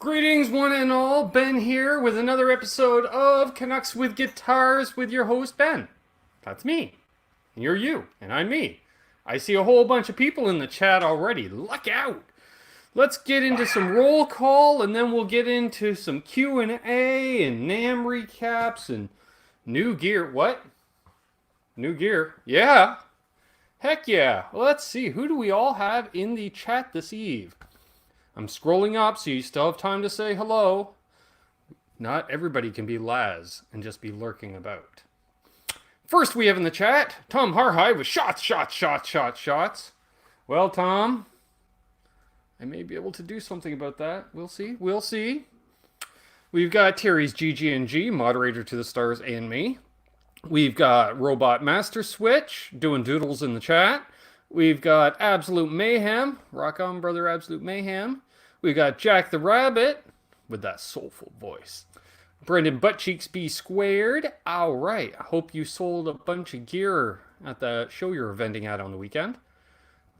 Greetings, one and all. Ben here with another episode of Canucks with Guitars with your host, Ben. That's me. And you're you. And I'm me. I see a whole bunch of people in the chat already. Look out. Let's get into some roll call, and then we'll get into some Q&A and NAMM recaps and new gear. What? New gear? Yeah. Heck yeah. Well, let's see. Who do we all have in the chat this eve? I'm scrolling up so you still have time to say hello. Not everybody can be Laz and just be lurking about. First we have in the chat, Tom Harhide with shots. Well, Tom, I may be able to do something about that. We'll see. We've got Terry's GG&G, moderator to the stars and me. We've got Robot Master Switch doing doodles in the chat. We've got Absolute Mayhem. Rock on, brother, Absolute Mayhem. We've got Jack the Rabbit with that soulful voice. Brendan Buttcheeks B Squared. All right. I hope you sold a bunch of gear at the show you're vending at on the weekend.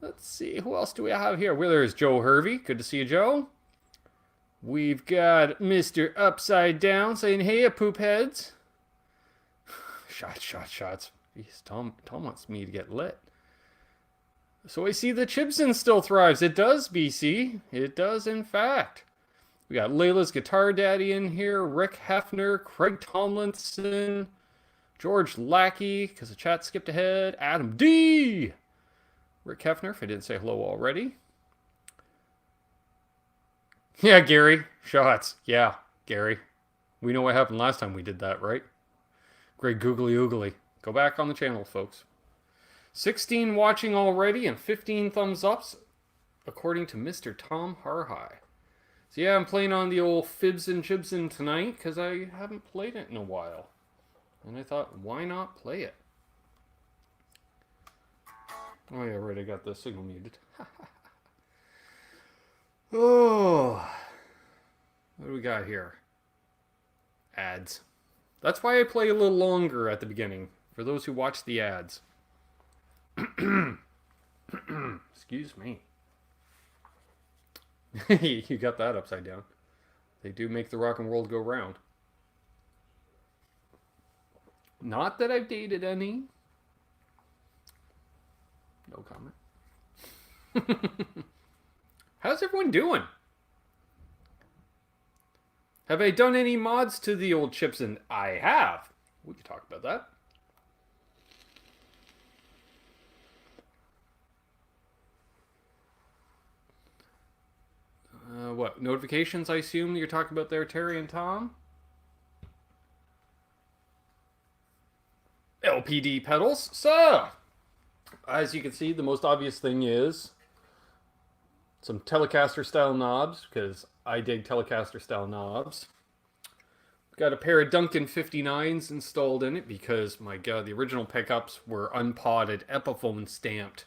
Let's see. Who else do we have here? Well, there's Joe Hervey. Good to see you, Joe. We've got Mr. Upside Down saying, hey, poop heads. Shots. Jeez, Tom wants me to get lit. So I see the Chibson still thrives. It does, BC. It does, in fact. We got Layla's Guitar Daddy in here, Rick Hefner, Craig Tomlinson, George Lackey, because the chat skipped ahead, Adam D. Rick Hefner, if I didn't say hello already. Yeah, Gary. Shots. Yeah, Gary. We know what happened last time we did that, right? Great googly oogly. Go back on the channel, folks. 16 watching already and 15 thumbs ups, according to Mr. Tom Harhide. So yeah, I'm playing on the old Fibs and Chibson tonight because I haven't played it in a while. And I thought, why not play it? Oh yeah, right, I got the signal muted. Oh, what do we got here? Ads. That's why I play a little longer at the beginning, for those who watch the ads. Excuse me. You got that upside down. They do make the rock and world go round. Not that I've dated any. No comment. How's everyone doing? Have I done any mods to the old Chibson? I have. We could talk about that. What notifications? I assume you're talking about there, Terry and Tom. LPD pedals. So, as you can see, the most obvious thing is some Telecaster style knobs, because I dig Telecaster style knobs. Got a pair of Duncan 59s installed in it because, my god, the original pickups were unpotted, Epiphone stamped,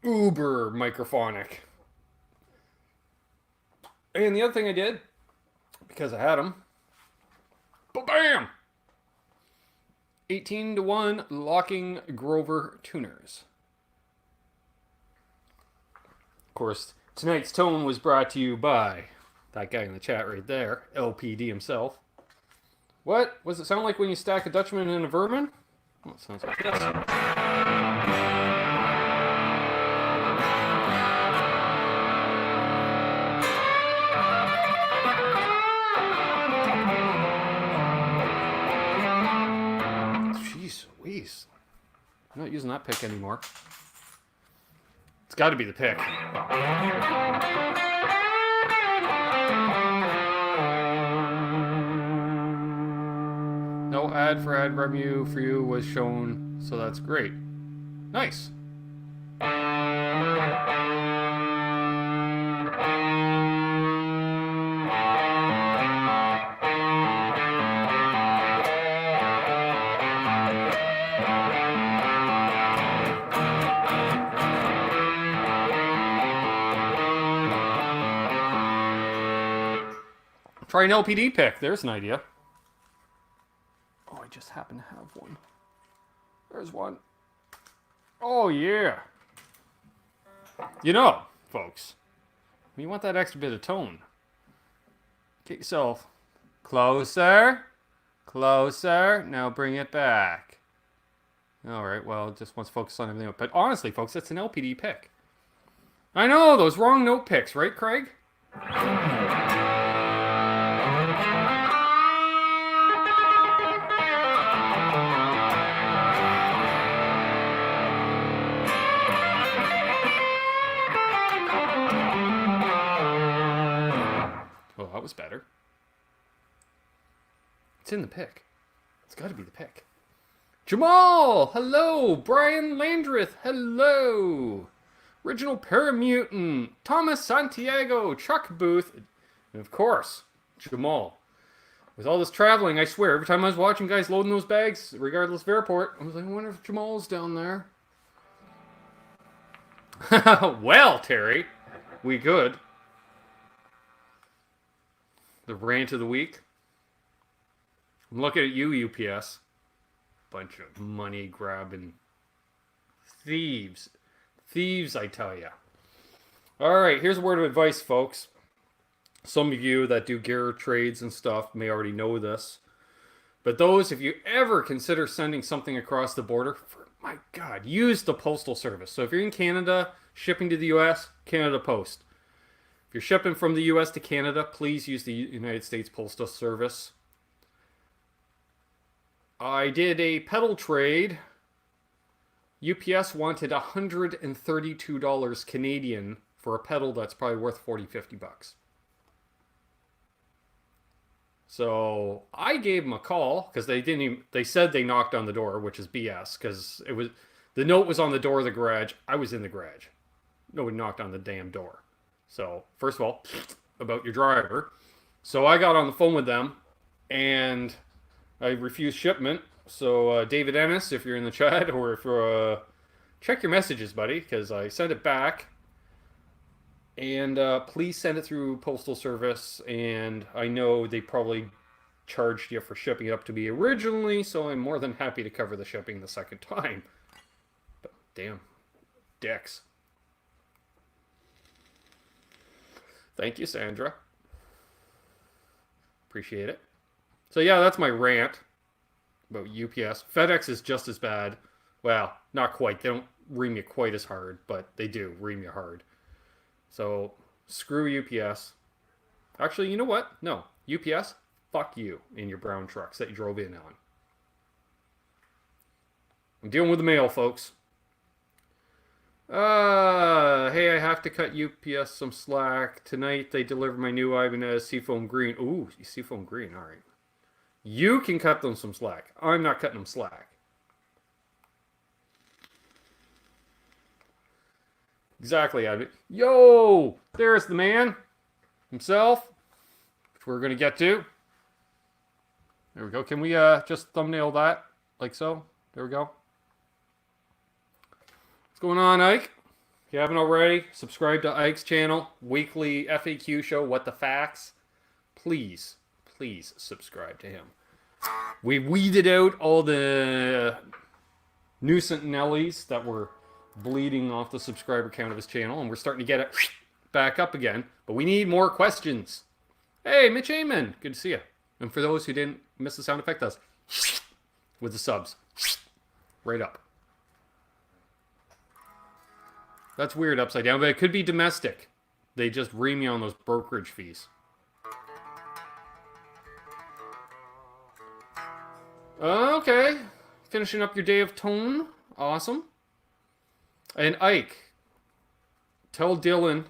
uber microphonic. And the other thing I did, because I had them, bam! 18-to-1 locking Grover tuners. Of course, tonight's tone was brought to you by that guy in the chat right there, LPD himself. What? What does it sound like when you stack a Dutchman and a Vermin? Well, it sounds like this. I'm not using that pick anymore. It's got to be the pick. No ad for ad revenue for you was shown, so that's great. Nice. Try an LPD pick. There's an idea. Oh, I just happen to have one. There's one. Oh, yeah. You know, folks, when you want that extra bit of tone, Get yourself closer. Closer. Now bring it back. All right, well, it just wants to focus on everything. But honestly, folks, it's an LPD pick. I know, those wrong note picks, right, Craig? Oh, that was better. It's in the pick. It's got to be the pick. Jamal! Hello! Brian Landreth! Hello! Original Paramutant! Thomas Santiago! Chuck Booth! And of course, Jamal. With all this traveling, I swear, every time I was watching guys loading those bags, regardless of airport, I was like, I wonder if Jamal's down there. Well, Terry, we good. The rant of the week. I'm looking at you, UPS. Bunch of money grabbing thieves. Thieves, I tell ya. Alright, here's a word of advice, folks. Some of you that do gear trades and stuff may already know this. But those, if you ever consider sending something across the border, for my God, use the postal service. So if you're in Canada, shipping to the US, Canada Post. If you're shipping from the US to Canada, please use the United States Postal Service. I did a pedal trade. UPS wanted $132 Canadian for a pedal that's probably worth 40, 50 bucks. So I gave them a call because they said they knocked on the door, which is BS because the note was on the door of the garage. I was in the garage. Nobody knocked on the damn door. So first of all, about your driver. So I got on the phone with them and I refused shipment. So David Ennis, if you're in the chat, or if you're check your messages, buddy, because I sent it back. And please send it through Postal Service. And I know they probably charged you for shipping it up to me originally, so I'm more than happy to cover the shipping the second time. But damn, dicks. Thank you, Sandra. Appreciate it. So yeah, that's my rant about UPS. FedEx is just as bad. Well, not quite. They don't ream you quite as hard, but they do ream you hard. So screw UPS. Actually, you know what? No, UPS, fuck you in your brown trucks that you drove in on. I'm dealing with the mail, folks. Hey, I have to cut UPS some slack. Tonight they deliver my new Ibanez Seafoam Green. Ooh, Seafoam Green, alright. You can cut them some slack. I'm not cutting them slack. Exactly, yo! There's the man himself, which we're going to get to. There we go. Can we just thumbnail that like so? There we go. What's going on, Ike? If you haven't already, subscribe to Ike's channel. Weekly FAQ show, What the Facts. Please subscribe to him. We weeded out all the nuisance Nellies that were bleeding off the subscriber count of his channel, and we're starting to get it back up again. But we need more questions. Hey, Mitch Amen, good to see you. And for those who didn't miss the sound effect, that's with the subs. Right up. That's weird upside down, but it could be domestic. They just ream you on those brokerage fees. Okay. Finishing up your day of tone. Awesome. And Ike, tell Dylan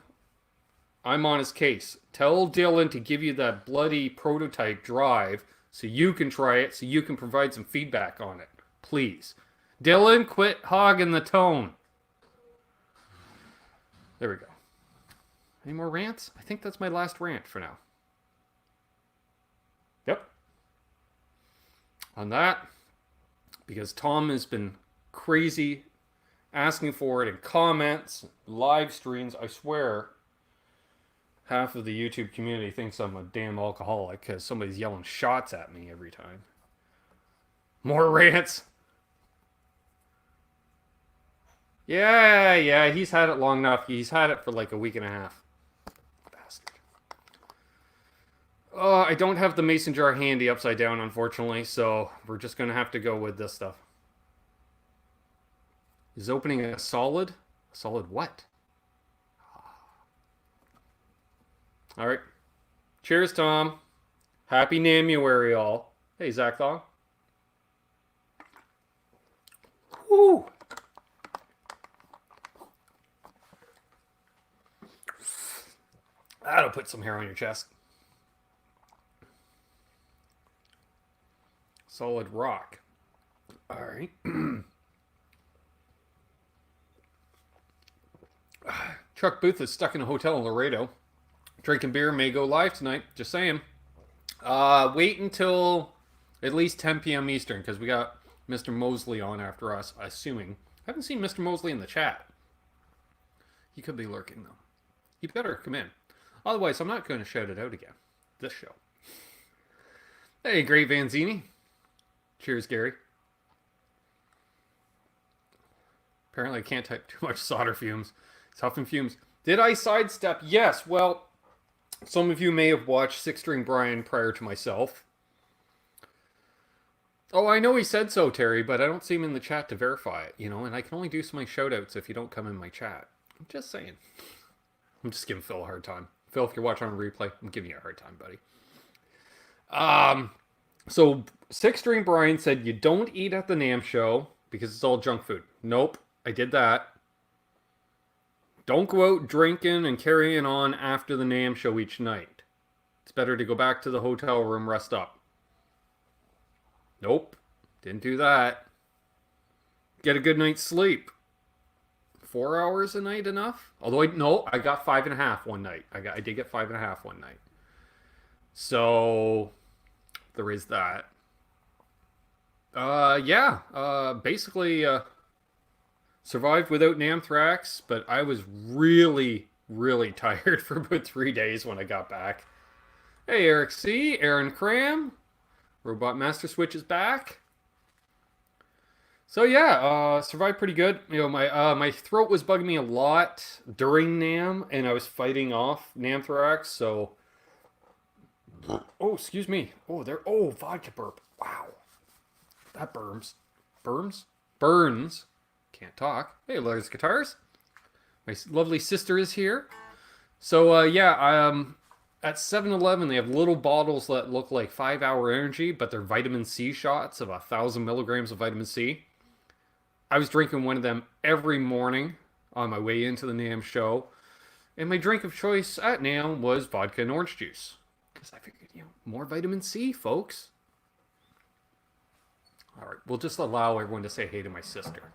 I'm on his case. Tell Dylan to give you that bloody prototype drive so you can try it, so you can provide some feedback on it. Please. Dylan, quit hogging the tone. There we go. Any more rants? I think that's my last rant for now. Yep. On that, because Tom has been crazy asking for it in comments, live streams. I swear half of the YouTube community thinks I'm a damn alcoholic because somebody's yelling shots at me every time. More rants. Yeah, he's had it long enough. He's had it for like a week and a half. Bastard. I don't have the mason jar handy upside down, unfortunately, so we're just going to have to go with this stuff. Is opening a solid? A solid what? All right. Cheers, Tom. Happy Namuary, all. Hey, Zach Thong. Woo! That'll put some hair on your chest. Solid rock. All right. Chuck Booth is stuck in a hotel in Laredo. Drinking beer, may go live tonight. Just saying. Wait until at least 10 p.m. Eastern, because we got Mr. Mosley on after us, assuming. I haven't seen Mr. Mosley in the chat. He could be lurking, though. He better come in. Otherwise, I'm not going to shout it out again. This show. Hey, Great Vanzini. Cheers, Gary. Apparently, I can't type too much solder fumes. It's huffing fumes. Did I sidestep? Yes. Well, some of you may have watched Six String Brian prior to myself. Oh, I know he said so, Terry, but I don't see him in the chat to verify it, you know, and I can only do some of my shout-outs if you don't come in my chat. I'm just saying. I'm just giving Phil a hard time. Phil, if you're watching on replay, I'm giving you a hard time, buddy. So Six String Brian said you don't eat at the NAMM show because it's all junk food. Nope, I did that. Don't go out drinking and carrying on after the NAMM show each night. It's better to go back to the hotel room, rest up. Nope, didn't do that. Get a good night's sleep. 4 hours a night enough? Although I got 5.5 one night. I did get 5.5 one night. So there is that. Basically survived without Namthrax, but I was really, really tired for about 3 days when I got back. Hey, Eric C., Aaron Cram, Robot Master Switch is back. So yeah, survived pretty good. You know, my throat was bugging me a lot during NAMM, and I was fighting off Namthrax, so... Oh, excuse me. Oh, vodka burp. Wow. That burns. Burns. Can't talk. Hey, Lars Guitars. My lovely sister is here. So, at 7-Eleven, they have little bottles that look like 5-hour energy, but they're vitamin C shots of 1,000 milligrams of vitamin C. I was drinking one of them every morning on my way into the NAMM show. And my drink of choice at NAMM was vodka and orange juice. Because I figured, more vitamin C, folks. All right, we'll just allow everyone to say hey to my sister.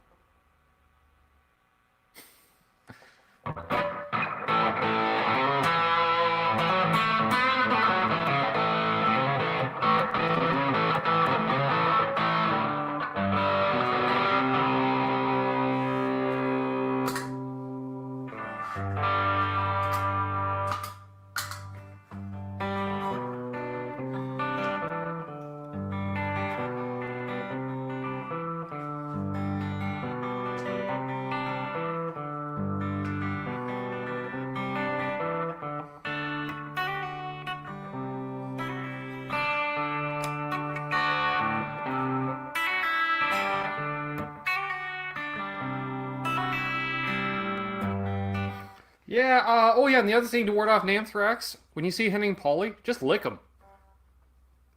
Yeah, and the other thing to ward off Namthrax, when you see Henning Pauly, just lick him.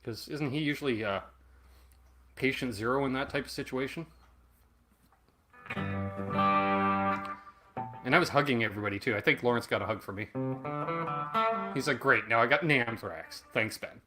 Because isn't he usually patient zero in that type of situation? And I was hugging everybody too. I think Lawrence got a hug from me. He's like, great, now I got Namthrax. Thanks, Ben.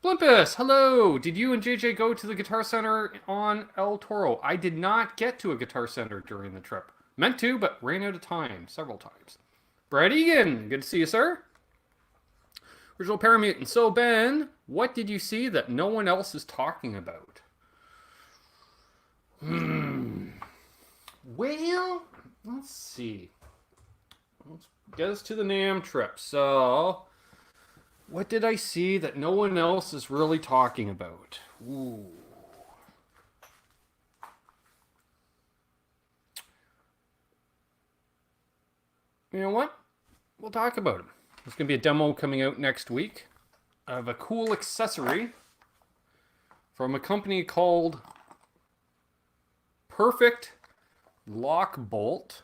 Blimpus, hello! Did you and JJ go to the Guitar Center on El Toro? I did not get to a Guitar Center during the trip. Meant to, but ran out of time several times. Brad Egan, good to see you, sir. Original Paramutant. So, Ben, what did you see that no one else is talking about? Well, let's see. Let's get us to the NAMM trip. So... what did I see that no one else is really talking about? Ooh. You know what? We'll talk about them. There's going to be a demo coming out next week of a cool accessory from a company called Perfect Lock Bolt.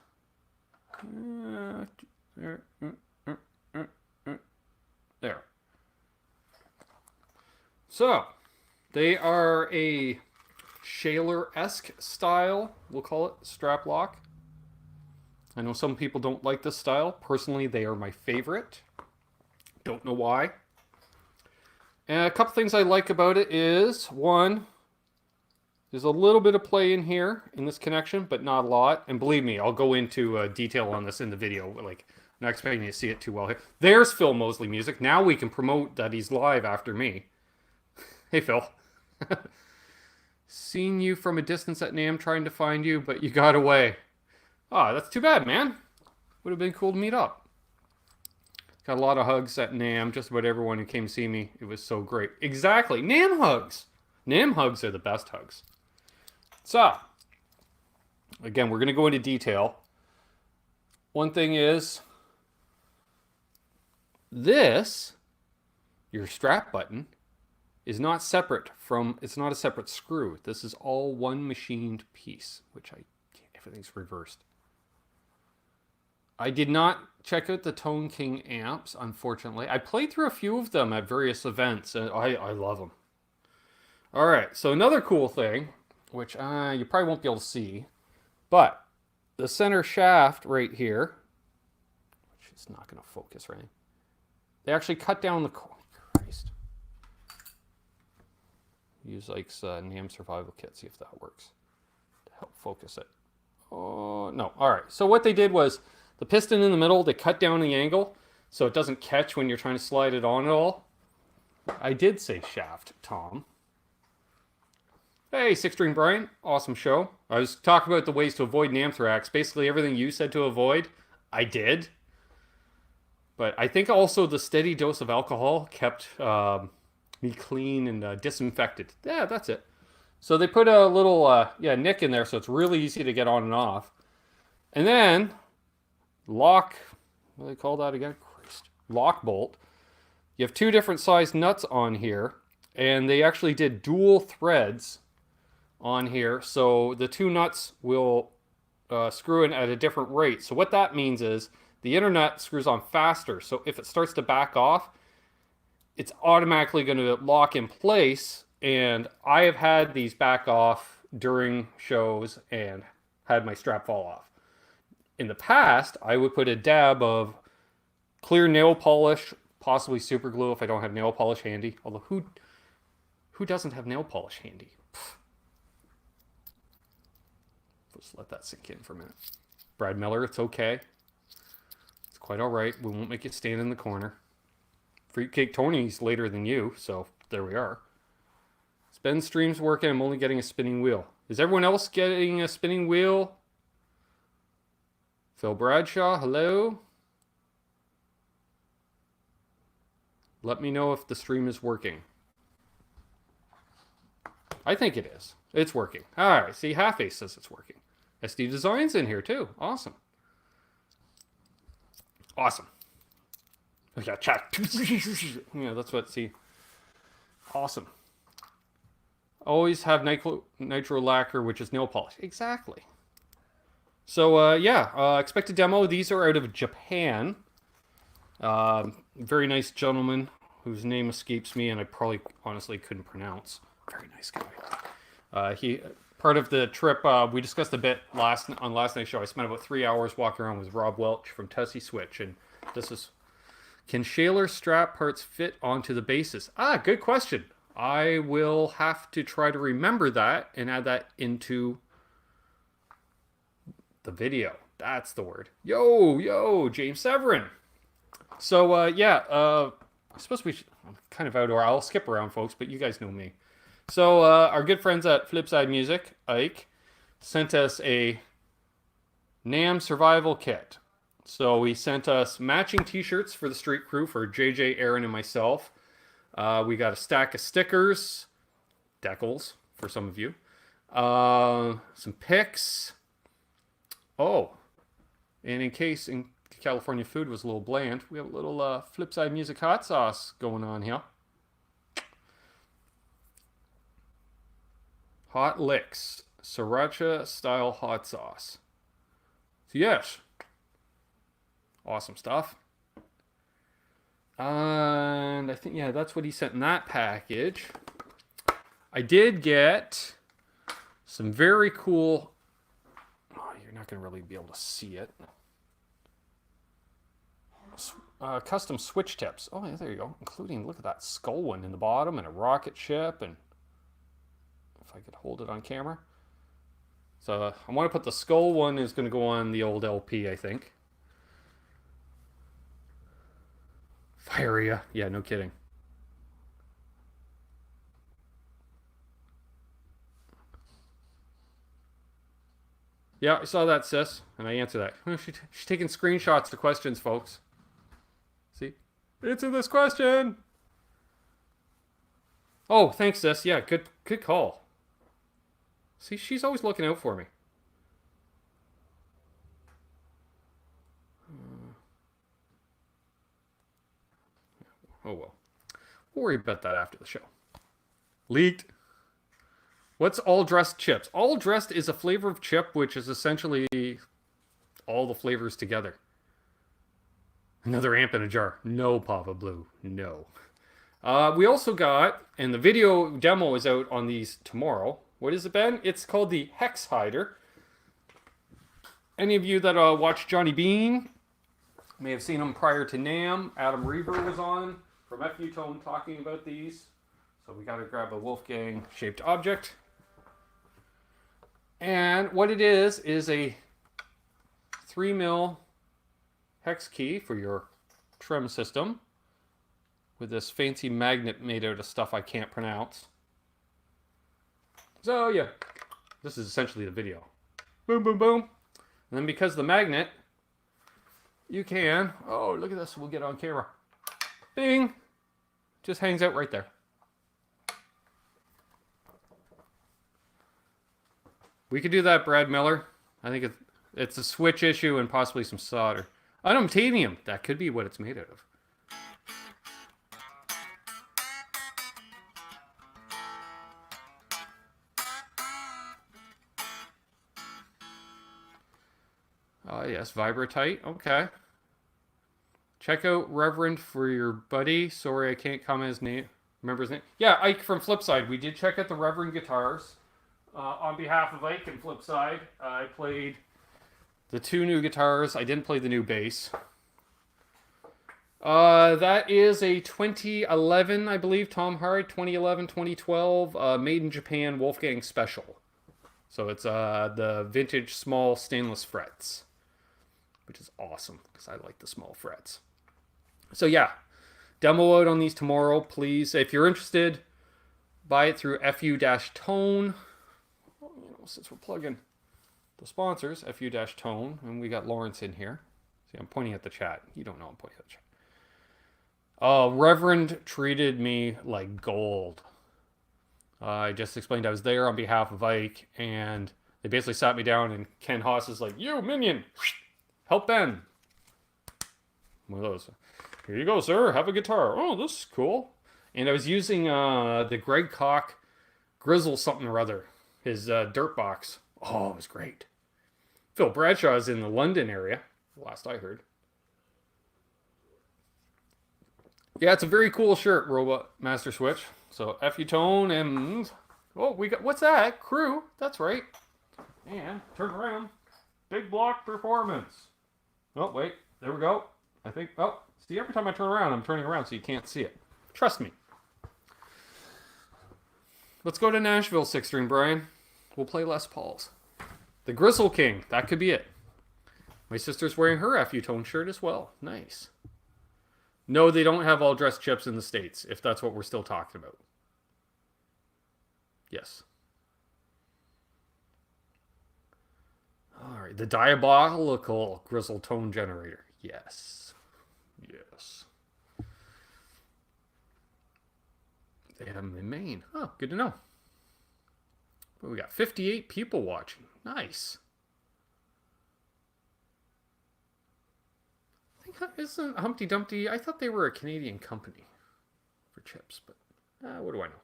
There. So, they are a Shaler-esque style, we'll call it, strap lock. I know some people don't like this style. Personally, they are my favorite. Don't know why. And a couple things I like about it is, one, there's a little bit of play in here in this connection, but not a lot. And believe me, I'll go into detail on this in the video. Like, I'm not expecting you to see it too well here. There's Phil Mosley music. Now we can promote that he's live after me. Hey, Phil. Seen you from a distance at NAMM trying to find you, but you got away. Ah, that's too bad, man. Would have been cool to meet up. Got a lot of hugs at NAMM. Just about everyone who came to see me. It was so great. Exactly. NAMM hugs. NAMM hugs are the best hugs. So, again, we're going to go into detail. One thing is, this, your strap button, is not separate from, it's not a separate screw. This is all one machined piece, which everything's reversed. I did not check out the Tone King amps, unfortunately. I played through a few of them at various events, and I love them. All right, so another cool thing, which you probably won't be able to see, but the center shaft right here, which is not going to focus right now, they actually cut down the... Christ. Use Ike's NAMM survival kit, see if that works to help focus it. Oh, no. All right, so what they did was, the piston in the middle, they cut down the angle so it doesn't catch when you're trying to slide it on at all. I did say shaft, Tom. Hey, Six String Brian. Awesome show. I was talking about the ways to avoid anthrax. Basically, everything you said to avoid, I did. But I think also the steady dose of alcohol kept me clean and disinfected. Yeah, that's it. So they put a little nick in there so it's really easy to get on and off. And then... lock, what do they call that again? Christ. Lock bolt. You have two different size nuts on here, and they actually did dual threads on here, so the two nuts will screw in at a different rate. So what that means is the inner nut screws on faster, so if it starts to back off, it's automatically going to lock in place, and I have had these back off during shows and had my strap fall off. In the past, I would put a dab of clear nail polish, possibly super glue if I don't have nail polish handy. Although, who doesn't have nail polish handy? Just let that sink in for a minute. Brad Miller, it's okay. It's quite all right. We won't make it stand in the corner. Fruitcake Tony's later than you, so there we are. Ben's stream's working. I'm only getting a spinning wheel. Is everyone else getting a spinning wheel? Phil Bradshaw, hello. Let me know if the stream is working. I think it is. It's working. All right. See, Half Ace says it's working. SD Design's in here too. Awesome. Awesome. Oh, yeah, chat. Yeah, that's what. See. Awesome. Always have nitro lacquer, which is nail polish. Exactly. So, expected demo. These are out of Japan. Very nice gentleman whose name escapes me and I probably honestly couldn't pronounce. Very nice guy. He part of the trip, we discussed a bit on last night's show. I spent about 3 hours walking around with Rob Welch from Tesi Switch, and this is, can Shaler strap parts fit onto the bases? Good question. I will have to try to remember that and add that into the video. That's the word. Yo, James Severin. So, I suppose we should, I'm kind of out of order. I'll skip around, folks, but you guys know me. So, our good friends at Flipside Music, Ike, sent us a NAMM survival kit. So, he sent us matching t-shirts for the street crew for JJ, Aaron, and myself. We got a stack of stickers, decals for some of you, some picks. Oh, and in case California food was a little bland. We have a little Flipside music hot sauce going on here. Hot Licks, sriracha style hot sauce. So yes, awesome stuff. And I think, yeah, that's what he sent in that package. I did get some very cool, oh, you're not going to really be able to see it. Custom switch tips. Oh, yeah, there you go. Including, look at that skull one in the bottom and a rocket ship. And if I could hold it on camera. So I want to put the skull one is going to go on the old LP, I think. Fire, yeah, no kidding. Yeah, I saw that, sis, and I answered that. She's taking screenshots to questions, folks. See? Answer this question! Oh, thanks, sis. Yeah, good call. See, she's always looking out for me. Oh, well. We'll worry about that after the show. Leaked. What's all dressed chips? All dressed is a flavor of chip, which is essentially all the flavors together. Another amp in a jar. No, Papa Blue. No. We also got, and the video demo is out on these tomorrow. What is it, Ben? It's called the Hex Hider. Any of you that watched Johnny Bean may have seen him prior to NAMM. Adam Reaver was on from FU Tone talking about these. So we got to grab a Wolfgang shaped object. And what it is a 3mm hex key for your trem system with this fancy magnet made out of stuff I can't pronounce. So yeah, this is essentially the video. Boom, boom, boom. And then because of the magnet, you can, oh, look at this, we'll get on camera. Bing! Just hangs out right there. We could do that, Brad Miller. I think it's a switch issue and possibly some solder. Unobtainium, that could be what it's made out of. Yes, Vibratite, okay. Check out Reverend for your buddy. Sorry, I can't comment his name. Remember his name? Yeah, Ike from Flipside. We did check out the Reverend guitars. On behalf of Ike and Flipside, I played the 2 new guitars. I didn't play the new bass. That is a 2011, I believe, Tom Hardy, 2011, 2012, made in Japan Wolfgang Special. So it's the vintage small stainless frets, which is awesome because I like the small frets. So yeah, demo out on these tomorrow, please. If you're interested, buy it through FU-Tone. Since we're plugging the sponsors, FU-Tone, and we got Lawrence in here. See, I'm pointing at the chat. You don't know I'm pointing at the chat. Reverend treated me like gold. I just explained I was there on behalf of Ike, and they basically sat me down, and Ken Haas is like, "You, minion, help Ben." One of those. Here you go, sir. Have a guitar. Oh, this is cool. And I was using the Greg Koch Grizzle something or other. His dirt box. Oh, it was great. Phil Bradshaw is in the London area, last I heard. Yeah, it's a very cool shirt, Robot Master Switch. So, FU Tone and... Oh, we got... What's that? Crew. That's right. And, turn around. Big Block Performance. Oh, wait. There we go. I think... Oh, see, every time I turn around, I'm turning around so you can't see it. Trust me. Let's go to Nashville, 6-string, Brian. We'll play Les Pauls. The Grizzle King. That could be it. My sister's wearing her FU Tone shirt as well. Nice. No, they don't have all dressed chips in the States, if that's what we're still talking about. Yes. All right. The Diabolical Grizzle Tone Generator. Yes. Yes. They have them in Maine. Oh, good to know. But we got 58 people watching. Nice. isn't Humpty Dumpty? I thought they were a Canadian company for chips, but what do I know?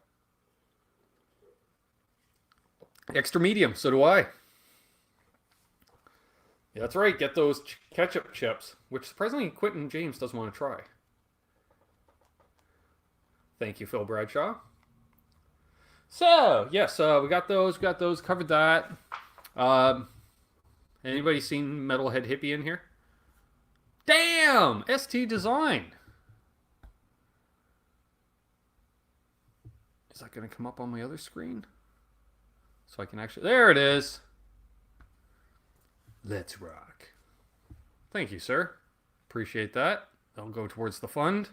Extra medium, so do I. Yeah, that's right. Get those ketchup chips, which surprisingly Quentin James doesn't want to try. Thank you, Phil Bradshaw. So, yes, we got those, covered that. Anybody seen Metalhead Hippie in here? Damn! ST Design. Is that going to come up on my other screen? So I can actually... There it is. Let's rock. Thank you, sir. Appreciate that. That'll go towards the fund.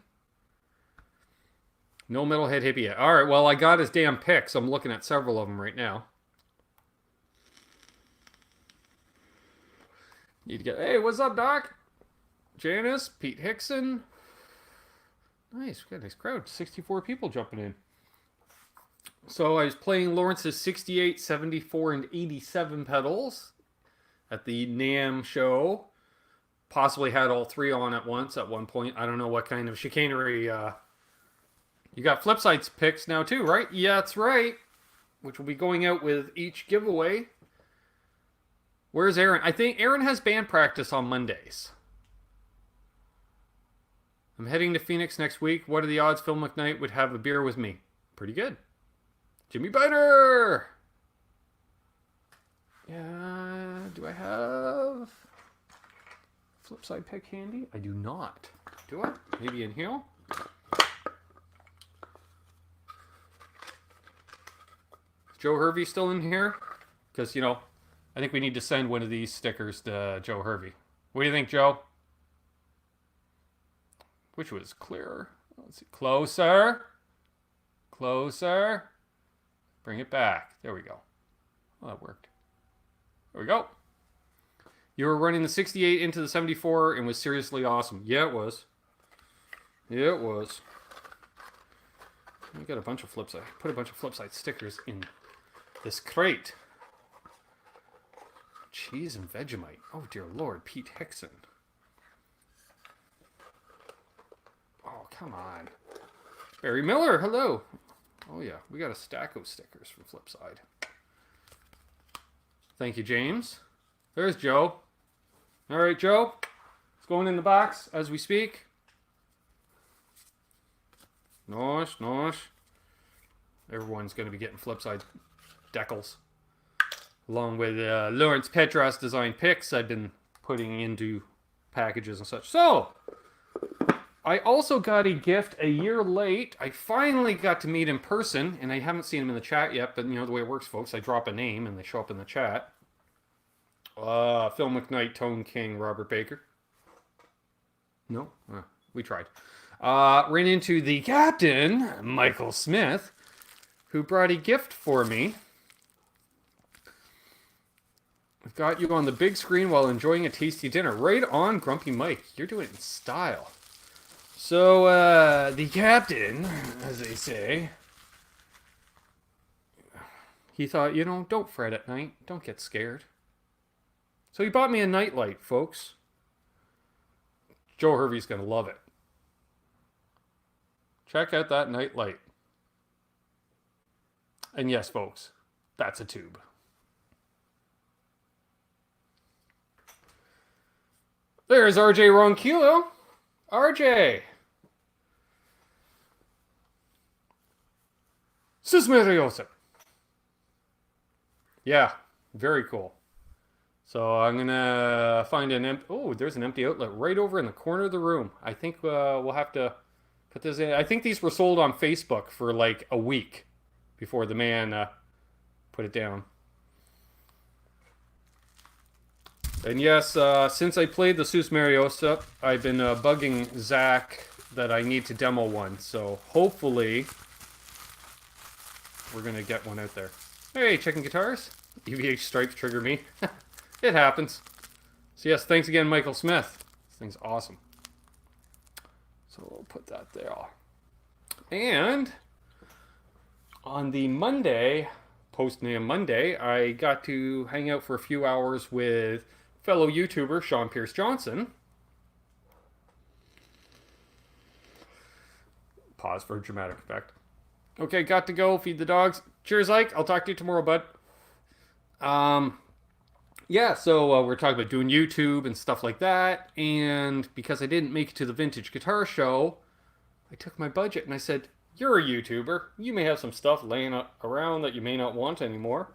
No Metalhead Hippie yet. Alright, well, I got his damn picks. I'm looking at several of them right now. Need to get... Hey, what's up, Doc? Janice, Pete Hickson. Nice, we got a nice crowd. 64 people jumping in. So I was playing Lawrence's 68, 74, and 87 pedals at the NAMM show. Possibly had all three on at once at one point. I don't know what kind of chicanery. You got Flipside's picks now too, right? Yeah, that's right. Which will be going out with each giveaway. Where's Aaron? I think Aaron has band practice on Mondays. I'm heading to Phoenix next week. What are the odds Phil McKnight would have a beer with me? Pretty good. Jimmy Biter! Yeah, do I have Flipside pick handy? I do not. Do I? Maybe in here? Is Joe Hervey still in here? Because, you know, I think we need to send one of these stickers to Joe Hervey. What do you think, Joe? Which was clearer. Let's see. Closer. Closer. Bring it back. There we go. Oh, that worked. There we go. You were running the 68 into the 74 and was seriously awesome. Yeah, it was. Yeah, it was. I got a bunch of Flipside. Put a bunch of Flipside stickers in this crate. Cheese and Vegemite. Oh, dear Lord. Pete Hickson. Oh, come on. Barry Miller, hello. Oh, yeah. We got a stack of stickers from Flipside. Thank you, James. There's Joe. All right, Joe. It's going in the box as we speak. Nice, nice. Everyone's going to be getting Flipside decals. Along with Lawrence Petross design picks I've been putting into packages and such. So, I also got a gift a year late. I finally got to meet in person, and I haven't seen him in the chat yet, but you know the way it works, folks. I drop a name, and they show up in the chat. Phil McKnight, Tone King, Robert Baker. No? We tried. Ran into the captain, Michael Smith, who brought a gift for me. I've got you on the big screen while enjoying a tasty dinner. Right on, Grumpy Mike. You're doing it in style. So, the captain, as they say, he thought, you know, don't fret at night. Don't get scared. So he bought me a nightlight, folks. Joe Hervey's going to love it. Check out that nightlight. And yes, folks, that's a tube. There's RJ Ronquillo. RJ. Susmeriosa. Yeah, very cool. So I'm going to find an empty... Oh, there's an empty outlet right over in the corner of the room. I think we'll have to put this in. I think these were sold on Facebook for like a week before the man put it down. And yes, since I played the Susmeriosa, I've been bugging Zach that I need to demo one. So hopefully we're going to get one out there. Hey, checking guitars. EVH stripes trigger me. It happens. So yes, thanks again, Michael Smith. This thing's awesome. So we'll put that there. And on the Monday, post-NAMM Monday, I got to hang out for a few hours with fellow YouTuber Sean Pierce Johnson. Pause for a dramatic effect. Okay, got to go. Feed the dogs. Cheers, Ike. I'll talk to you tomorrow, bud. Yeah, so we're talking about doing YouTube and stuff like that. And because I didn't make it to the vintage guitar show, I took my budget and I said, "You're a YouTuber. You may have some stuff laying around that you may not want anymore."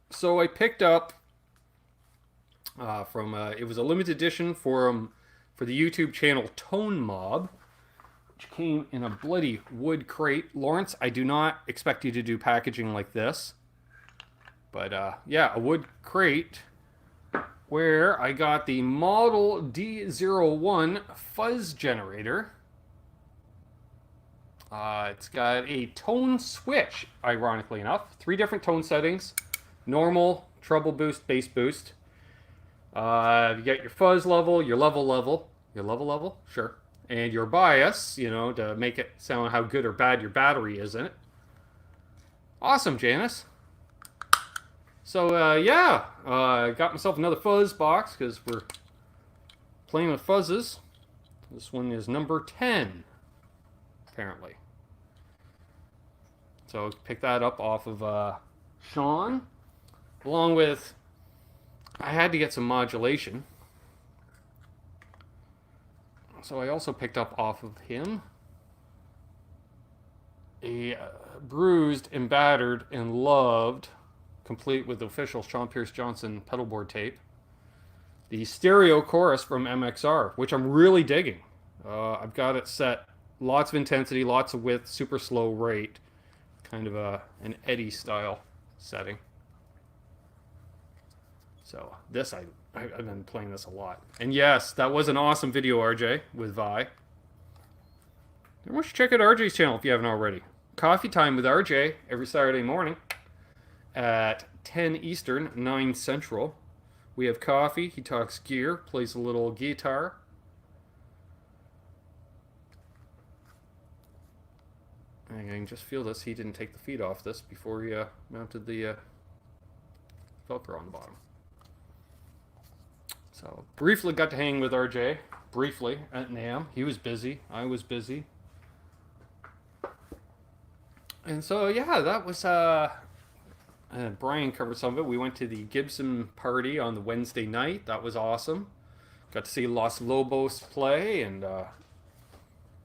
So I picked up it was a limited edition for the YouTube channel Tone Mob, which came in a bloody wood crate. Lawrence, I do not expect you to do packaging like this. But yeah, a wood crate where I got the Model D01 fuzz generator. It's got a tone switch, ironically enough. 3 different tone settings. Normal, treble boost, bass boost. You get your fuzz level, your level, sure. And your bias, you know, to make it sound how good or bad your battery is in it. Awesome, Janice. So, yeah, I got myself another fuzz box because we're playing with fuzzes. This one is number 10, apparently. So, pick that up off of Sean, along with, I had to get some modulation. So I also picked up off of him a bruised and battered and loved, complete with official Sean Pierce Johnson pedalboard tape, the stereo chorus from MXR, which I'm really digging. I've got it set lots of intensity, lots of width, super slow rate, kind of an Eddie style setting. So this, I've been playing this a lot. And yes, that was an awesome video, RJ, with Vi. Everyone should check out RJ's channel if you haven't already. Coffee Time with RJ every Saturday morning at 10 Eastern, 9 Central. We have coffee, he talks gear, plays a little guitar. And I can just feel this, he didn't take the feet off this before he mounted the Velcro on the bottom. So, briefly got to hang with RJ, briefly, at NAMM. He was busy, I was busy. And so, yeah, that was, Brian covered some of it. We went to the Gibson party on the Wednesday night. That was awesome. Got to see Los Lobos play and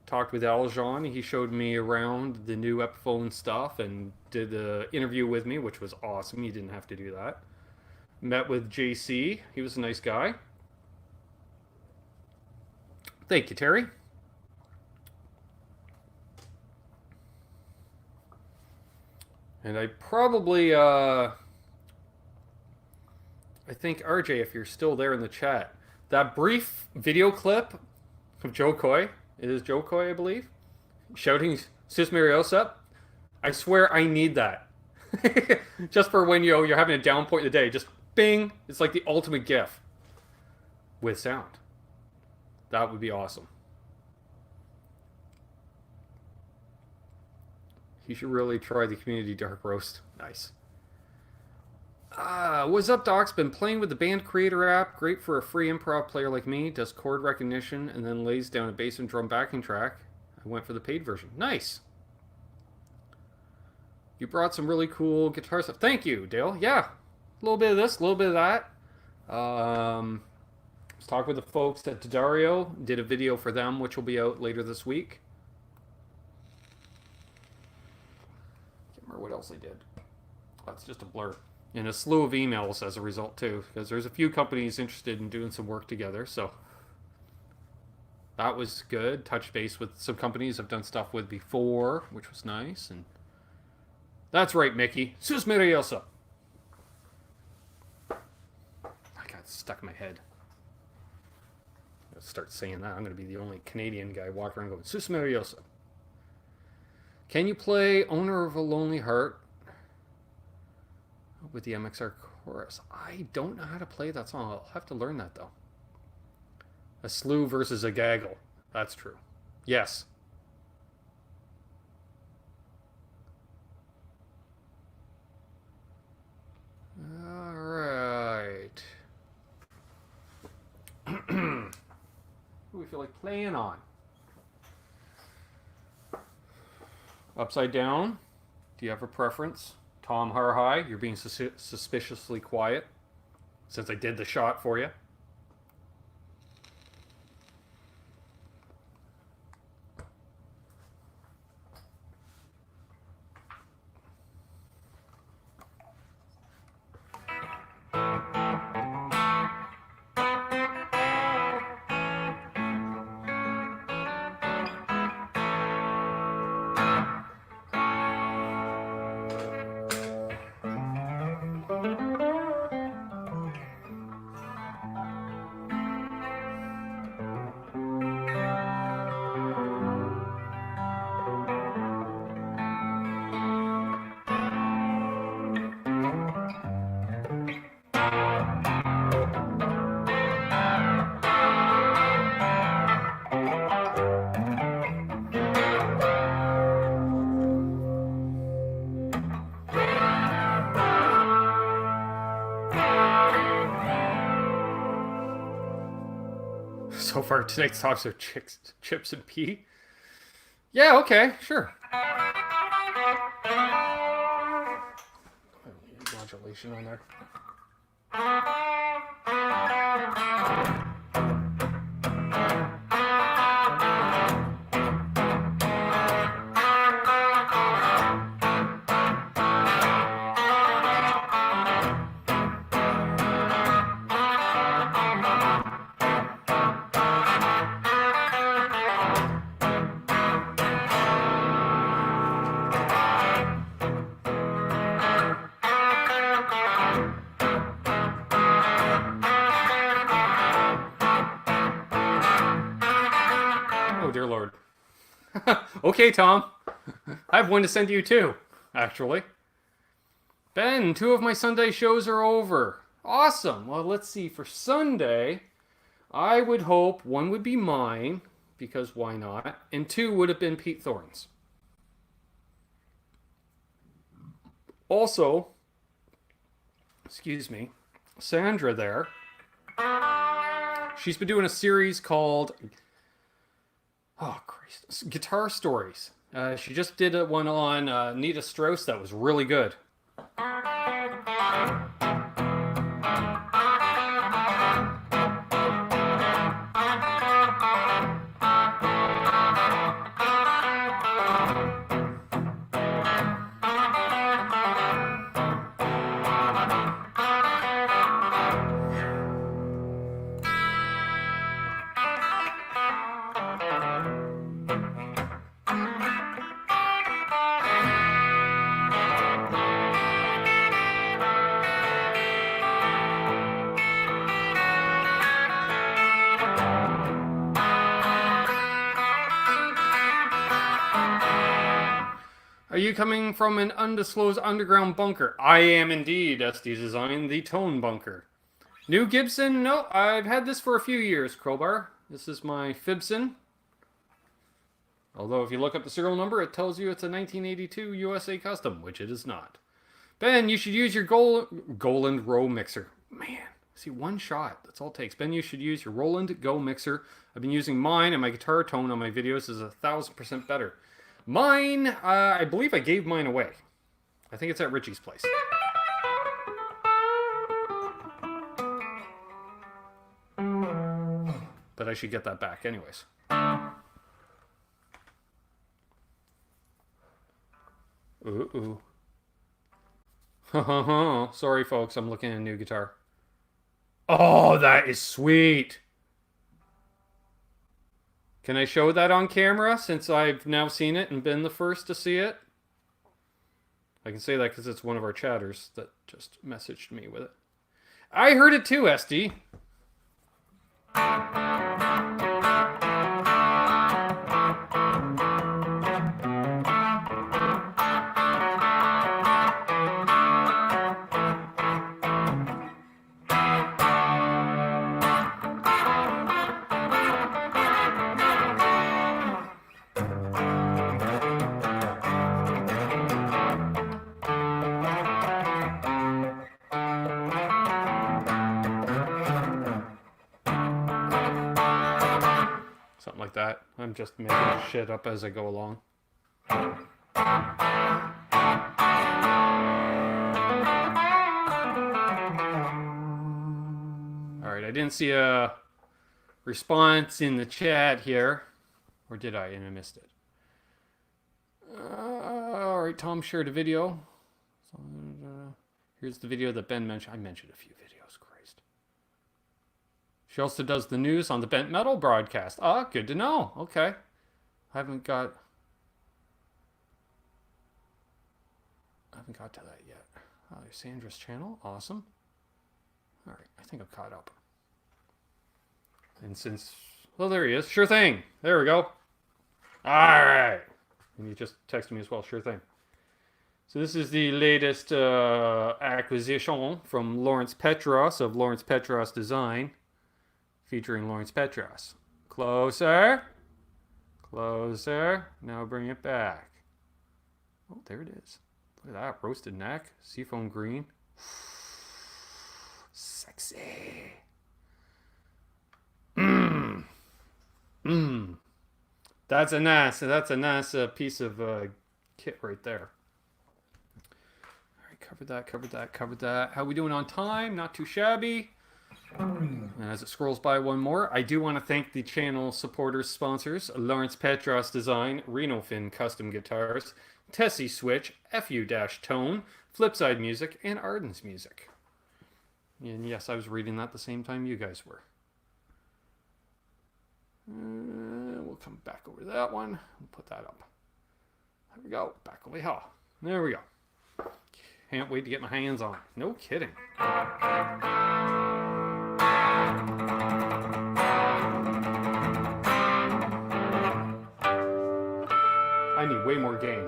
talked with Aljon. He showed me around the new Epiphone stuff and did the interview with me, which was awesome. He didn't have to do that. Met with JC. He was a nice guy. Thank you, Terry. And I probably, I think, RJ, if you're still there in the chat, that brief video clip of Joe Coy, it is Joe Coy, I believe, shouting Sus Mariosa, I swear I need that. Just for when you're having a down point in the day, just bing, it's like the ultimate GIF with sound. That would be awesome. You should really try the community dark roast. Nice. What's up, Doc's? Been playing with the Band Creator app. Great for a free improv player like me. Does chord recognition and then lays down a bass and drum backing track. I went for the paid version. Nice. You brought some really cool guitar stuff. Thank you, Dale. Yeah. A little bit of this, a little bit of that. Was talking with the folks at Dario. Did a video for them, which will be out later this week. Can't remember what else I did. That's just a blur. And a slew of emails as a result, too. Because there's a few companies interested in doing some work together, so that was good. Touched base with some companies I've done stuff with before, which was nice. And that's right, Mickey. Sus Mariosa. I got stuck in my head. I'm gonna start saying that. I'm going to be the only Canadian guy walking around going, Sus Mariosa. Can you play Owner of a Lonely Heart with the MXR chorus? I don't know how to play that song. I'll have to learn that, though. A slew versus a gaggle. That's true. Yes. All right. Who do we feel like playing on? Upside down. Do you have a preference? Tom or high? You're being suspiciously quiet since I did the shot for you. So far, tonight's tops are chips and pea. Yeah, okay, sure. Modulation on there. Dear Lord. Okay, Tom. I have one to send you too, actually. Ben, 2 of my Sunday shows are over. Awesome. Well, let's see. For Sunday, I would hope 1 would be mine, because why not? And 2 would have been Pete Thorne's. Also, excuse me, Sandra there, she's been doing a series called... Oh, Christ. Guitar Stories. She just did one on Nita Strauss that was really good. Are you coming from an undisclosed underground bunker? I am indeed, SD Design, the Tone Bunker. New Gibson? No, I've had this for a few years, Crowbar. This is my Fibson. Although if you look up the serial number, it tells you it's a 1982 USA Custom, which it is not. Ben, you should use your Goland Row mixer. Man, see, 1 shot. That's all it takes. Ben, you should use your Roland Go mixer. I've been using mine, and my guitar tone on my videos is 1,000% better. Mine, I believe I gave mine away. I think it's at Richie's place. But I should get that back anyways. Ooh. Sorry, folks. I'm looking at a new guitar. Oh, that is sweet. Can I show that on camera since I've now seen it and been the first to see it? I can say that because it's one of our chatters that just messaged me with it. I heard it too, SD. Something like that. I'm just making shit up as I go along. didn't see a response in the chat here. Or did I? And I missed it. All right, Tom shared a video. So, here's the video that Ben mentioned. I mentioned a few videos, Christ. She also does the news on the Bent Metal broadcast. Ah, good to know. Okay. I haven't got to that yet. Oh, there's Sandra's channel. Awesome. All right, I think I'm caught up. And since, well, there he is. Sure thing. There we go. All right. And you just texted me as well. Sure thing. So this is the latest acquisition from Lawrence Petross of Lawrence Petross Design, featuring Lawrence Petross. Closer. Closer. Now bring it back. Oh, there it is. Look at that. Roasted neck. Seafoam green. Sexy. That's a nice piece of kit right there. All right, covered that. How we doing on time? Not too shabby. And as it scrolls by one more, I do want to thank the channel supporters, sponsors, Lawrence Petross Design, Reno Fin Custom Guitars, Tesi Switch, FU-Tone, Flipside Music, and Ardens Music. And yes, I was reading that the same time you guys were. We'll come back over to that one and put that up. There we go. Back over here. There we go. Can't wait to get my hands on it. No kidding. I need way more gain.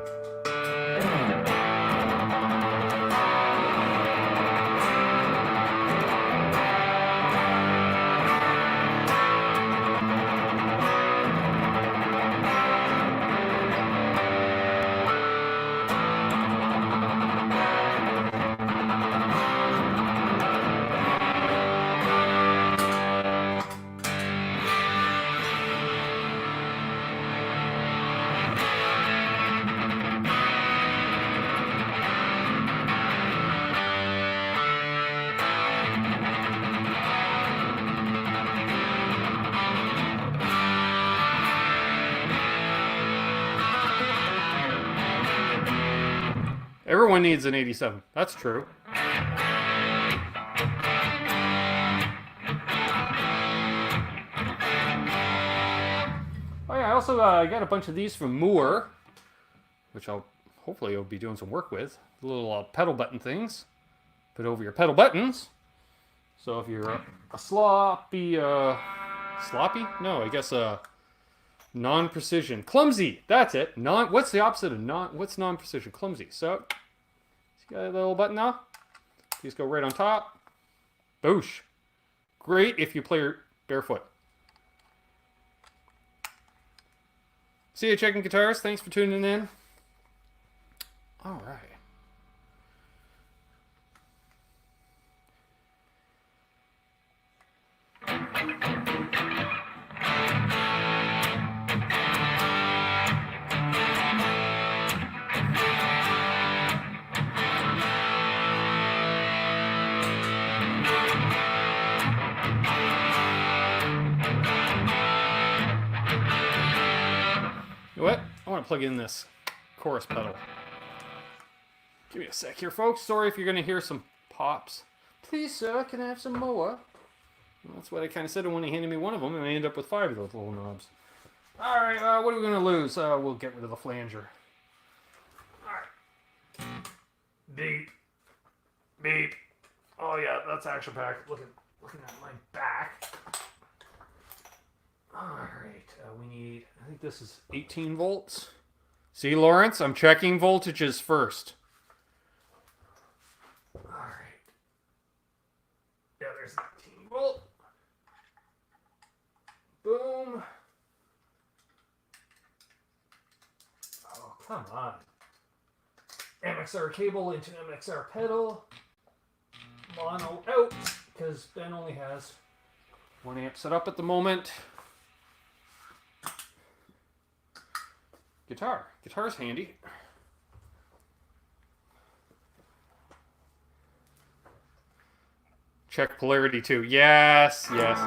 Everyone needs an 87. That's true. Oh yeah, I also got a bunch of these from Moore, which hopefully I'll be doing some work with. The little pedal button things. Put over your pedal buttons. So if you're a sloppy? No, I guess non-precision. Clumsy. That's it. What's the opposite of what's non-precision? Clumsy. So, you got a little button now. These go right on top. Boosh. Great if you play barefoot. See you checking guitars. Thanks for tuning in. All right. You know what? I want to plug in this chorus pedal. Give me a sec here, folks. Sorry if you're going to hear some pops. Please, sir, can I have some more? Well, that's what I kind of said when he handed me one of them, and I ended up with 5 of those little knobs. All right, what are we going to lose? We'll get rid of the flanger. All right. Beep. Beep. Oh, yeah, that's action packed. Looking at my back. All right, we need, I think this is 18 volts. See, Lawrence, I'm checking voltages first. All right. Yeah, there's 18 volt. Boom. Oh, come on. MXR cable into MXR pedal. Mono out, because Ben only has 1 amp set up at the moment. Guitar's handy. Check polarity too. Yes, yes.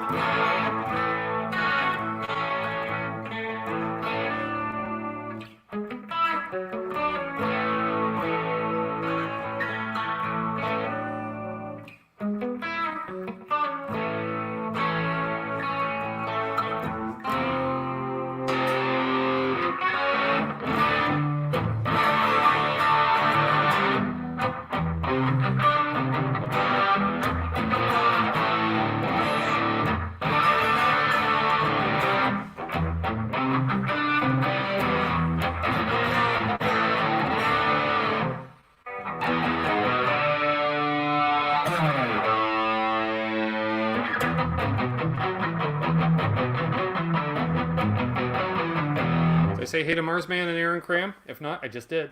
Did I say hey to Marsman and Aaron Cram? If not, I just did.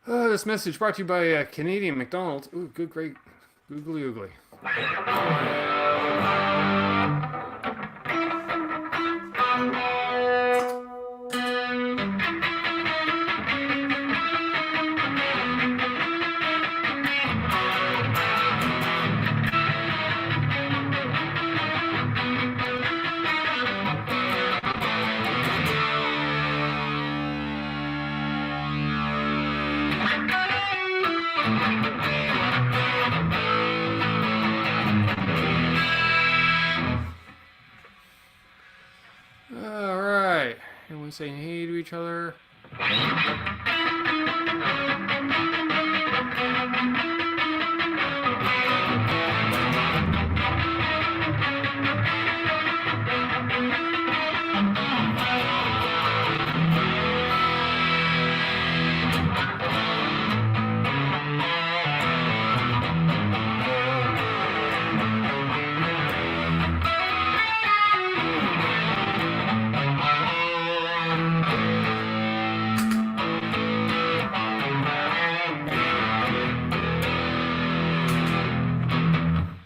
This message brought to you by Canadian McDonald's. Ooh, good, great. Googly oogly. Alright. Everyone saying hey to each other.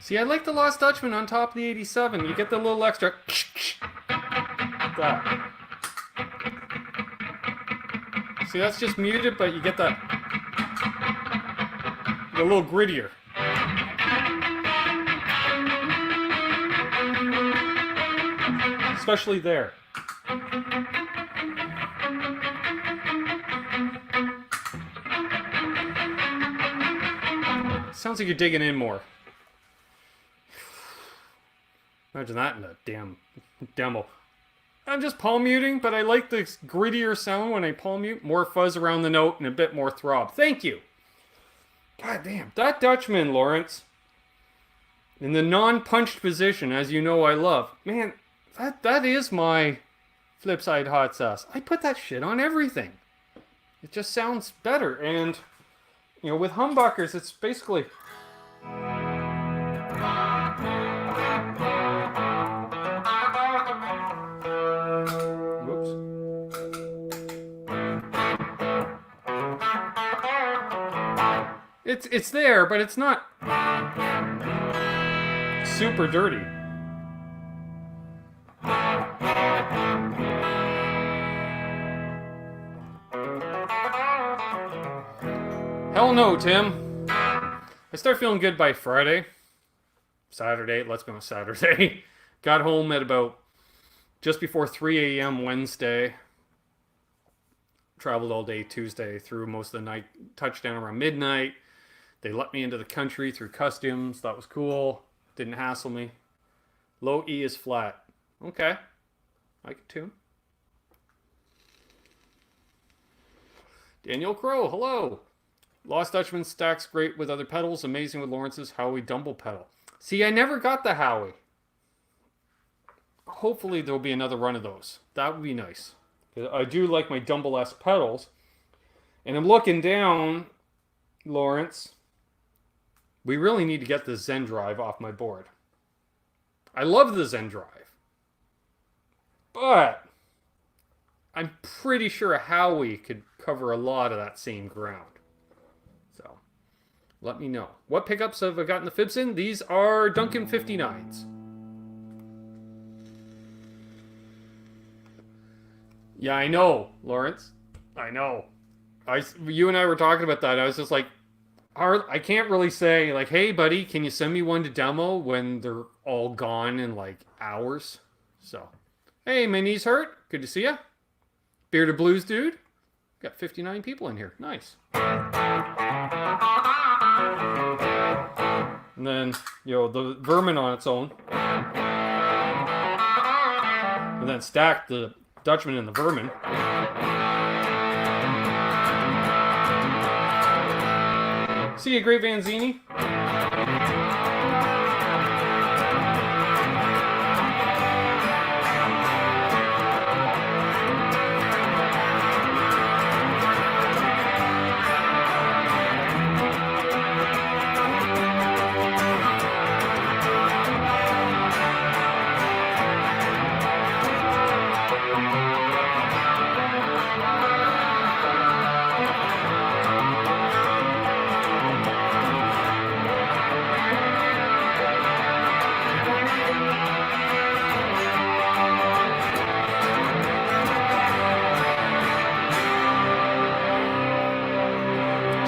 See, I like the Lost Dutchman on top of the 87. You get the little extra... that. See, that's just muted, but you get that... a little grittier. Especially there. Sounds like you're digging in more. Imagine that in a damn demo. I'm just palm muting, but I like the grittier sound when I palm mute. More fuzz around the note and a bit more throb. Thank you. God damn. That Dutchman, Lawrence, in the non-punched position, as you know I love. Man, that is my Flipside hot sauce. I put that shit on everything. It just sounds better. And, you know, with humbuckers, it's basically... It's there, but it's not super dirty. Hell no, Tim. I start feeling good by Friday. Saturday, let's go on Saturday. Got home at about just before 3 a.m. Wednesday. Traveled all day Tuesday through most of the night. Touchdown around midnight. They let me into the country through customs. That was cool. Didn't hassle me. Low E is flat. Okay. I can tune. Daniel Crow, hello. Lost Dutchman stacks great with other pedals. Amazing with Lawrence's Howie Dumble pedal. See, I never got the Howie. Hopefully there'll be another run of those. That would be nice. I do like my Dumble-esque pedals. And I'm looking down, Lawrence. We really need to get the Zen Drive off my board. I love the Zen Drive. But I'm pretty sure a Howie could cover a lot of that same ground. So, let me know. What pickups have I gotten the fibs in? These are Duncan 59s. Yeah, I know, Lawrence. I know. You and I were talking about that. I was just like, I can't really say like, hey buddy, can you send me one to demo when they're all gone in like hours. So, hey, my knees hurt. Good to see ya. Bearded Blues dude. Got 59 people in here. Nice. And then, the Vermin on its own. And then stack the Dutchman and the Vermin. See you, Great Vanzini.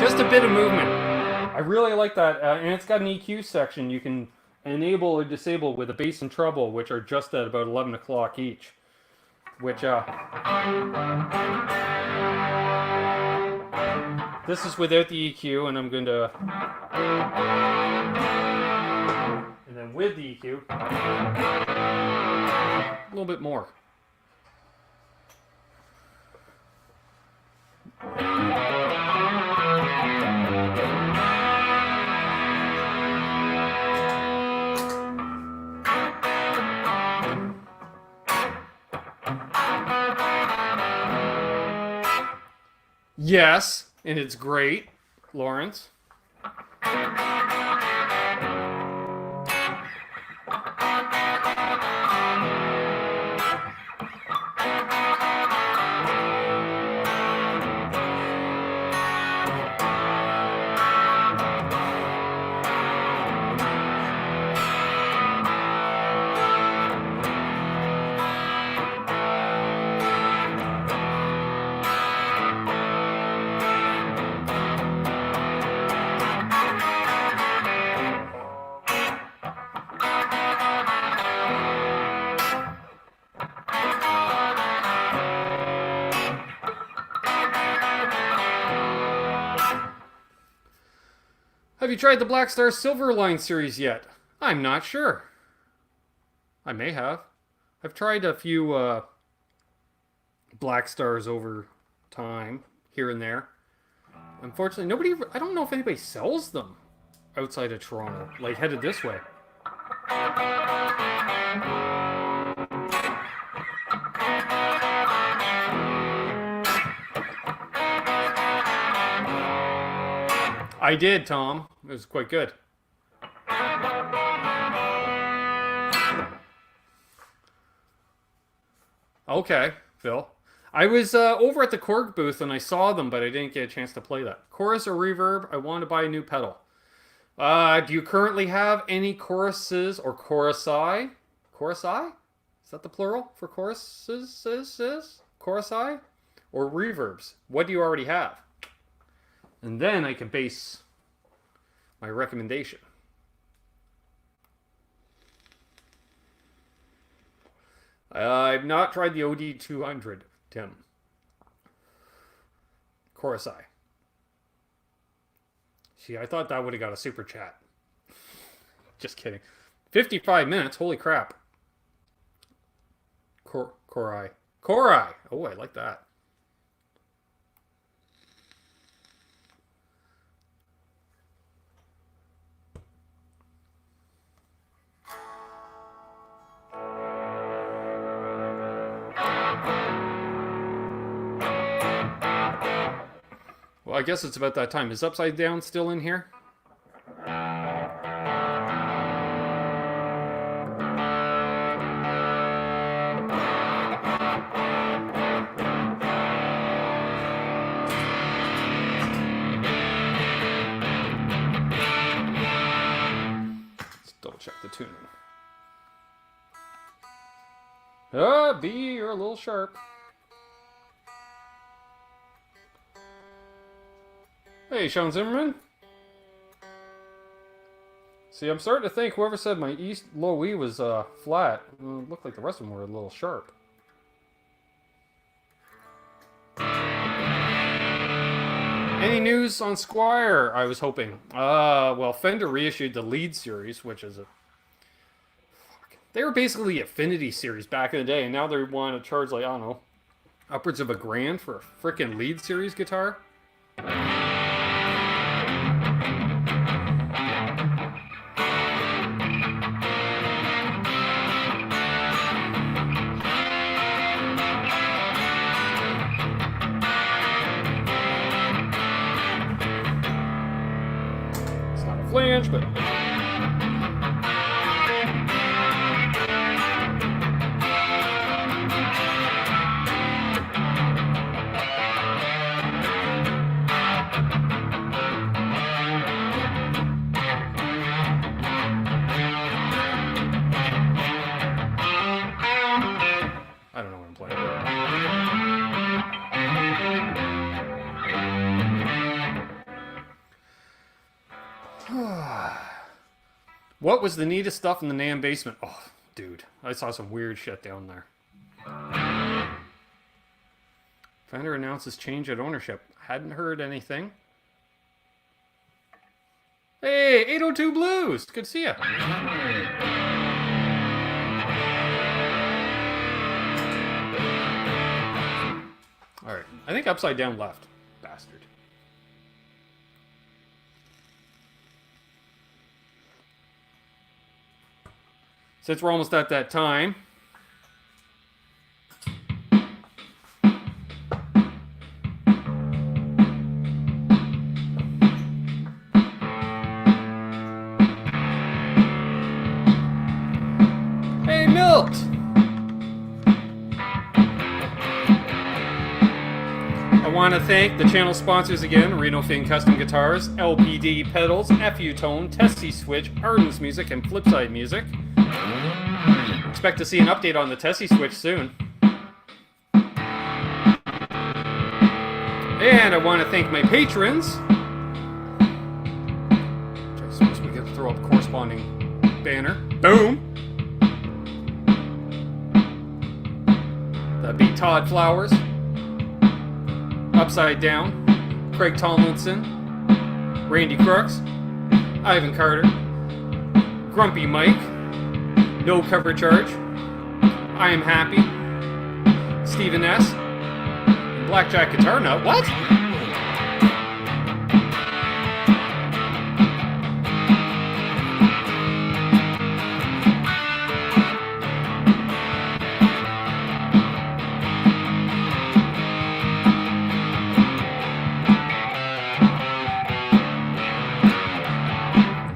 Just a bit of movement. I really like that, and it's got an EQ section you can enable or disable with a bass and treble, which are just at about 11 o'clock each. Which, this is without the EQ, and I'm going to, and then with the EQ, a little bit more. Yes, and it's great, Lawrence. Have you tried the Black Star Silverline series yet? I'm not sure. I may have. I've tried a few Black Stars over time, here and there. Unfortunately, I don't know if anybody sells them outside of Toronto, like headed this way. I did, Tom. It was quite good. Okay, Phil. I was over at the Korg booth and I saw them, but I didn't get a chance to play that. Chorus or reverb? I want to buy a new pedal. Do you currently have any choruses or chorusi? Chorusi? Is that the plural for choruses? Chorusi? Or reverbs? What do you already have? And then I can base my recommendation. I've not tried the OD200, Tim. Chorusai. See, I thought that would have got a super chat. Just kidding. 55 minutes, holy crap. Korai. Korai! Oh, I like that. Well, I guess it's about that time. Is Upside Down still in here? Let's double check the tuning. B, you're a little sharp. Hey, Sean Zimmerman. See, I'm starting to think whoever said my low E was flat, well, it looked like the rest of them were a little sharp. Any news on Squire? I was hoping. Well, Fender reissued the Lead series, which is a... They were basically Affinity series back in the day, and now they want to charge, like, I don't know, upwards of $1,000 for a frickin' Lead series guitar. Flange, but I don't know what I'm playing. What was the neatest stuff in the NAMM basement? Oh, dude, I saw some weird shit down there. Fender announces change at ownership. Hadn't heard anything. Hey, 802 Blues! Good to see ya. Alright, I think upside down left. Bastard. Since we're almost at that time. Hey, Milt! I want to thank the channel sponsors again, Reno Fin Custom Guitars, LPD Pedals, FU Tone, Tesi Switch, Ardens Music, and Flipside Music. Expect to see an update on the Tesi Switch soon. And I want to thank my patrons. Which I suppose we get to throw up a corresponding banner. Boom! That'd be Todd Flowers, Upside Down, Craig Tomlinson, Randy Crooks, Ivan Carter, Grumpy Mike, No Cover Charge, I Am Happy, Stephen S, Blackjack Guitar Nut. What?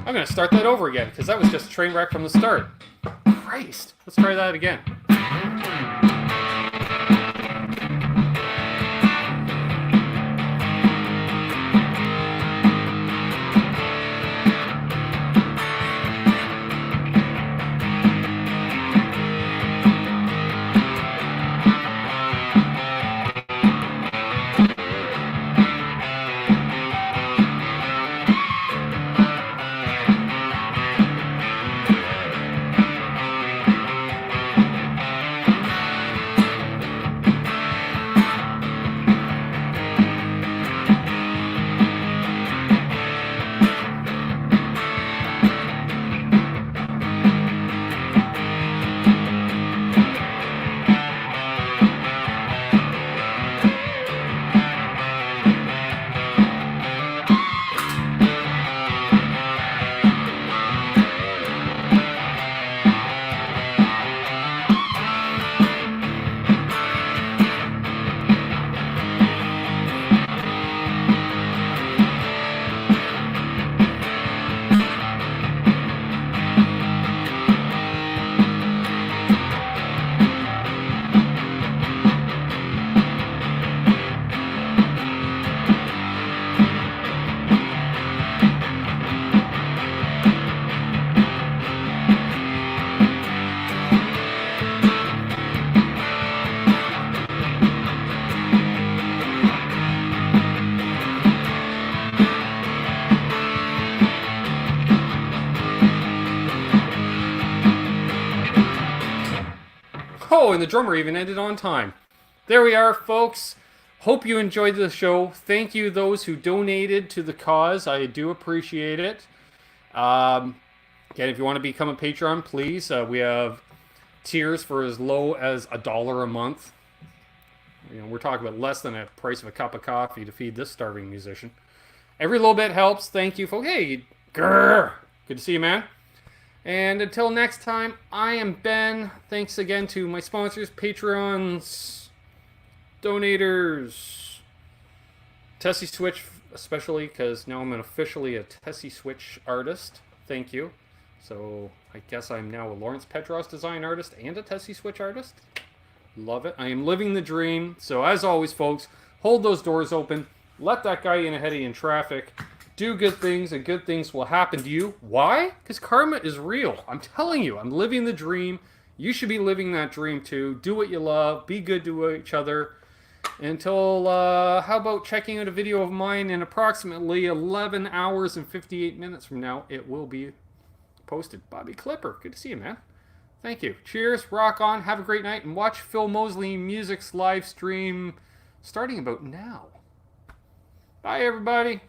I'm gonna start that over again because that was just a train wreck from the start. Christ. Let's try that again. Oh, and the drummer even ended on time. There we are, folks. Hope you enjoyed the show. Thank you, those who donated to the cause. I do appreciate it. Again, if you want to become a Patreon, please. We have tiers for as low as $1 a month. You know, we're talking about less than the price of a cup of coffee to feed this starving musician. Every little bit helps. Thank you, folks. Hey, grrr. Good to see you, man. And until next time, I am Ben. Thanks again to my sponsors, Patreons, donators, Tesi Switch especially, because now I'm officially a Tesi Switch artist. Thank you. So I guess I'm now a Lawrence Petross design artist and a Tesi Switch artist. Love it. I am living the dream. So as always, folks, hold those doors open. Let that guy in ahead of you in traffic. Do good things, and good things will happen to you. Why? Because karma is real. I'm telling you, I'm living the dream. You should be living that dream too. Do what you love. Be good to each other. Until, how about checking out a video of mine in approximately 11 hours and 58 minutes from now? It will be posted. Bobby Clipper. Good to see you, man. Thank you. Cheers. Rock on. Have a great night. And watch Phil Mosley Music's live stream starting about now. Bye, everybody.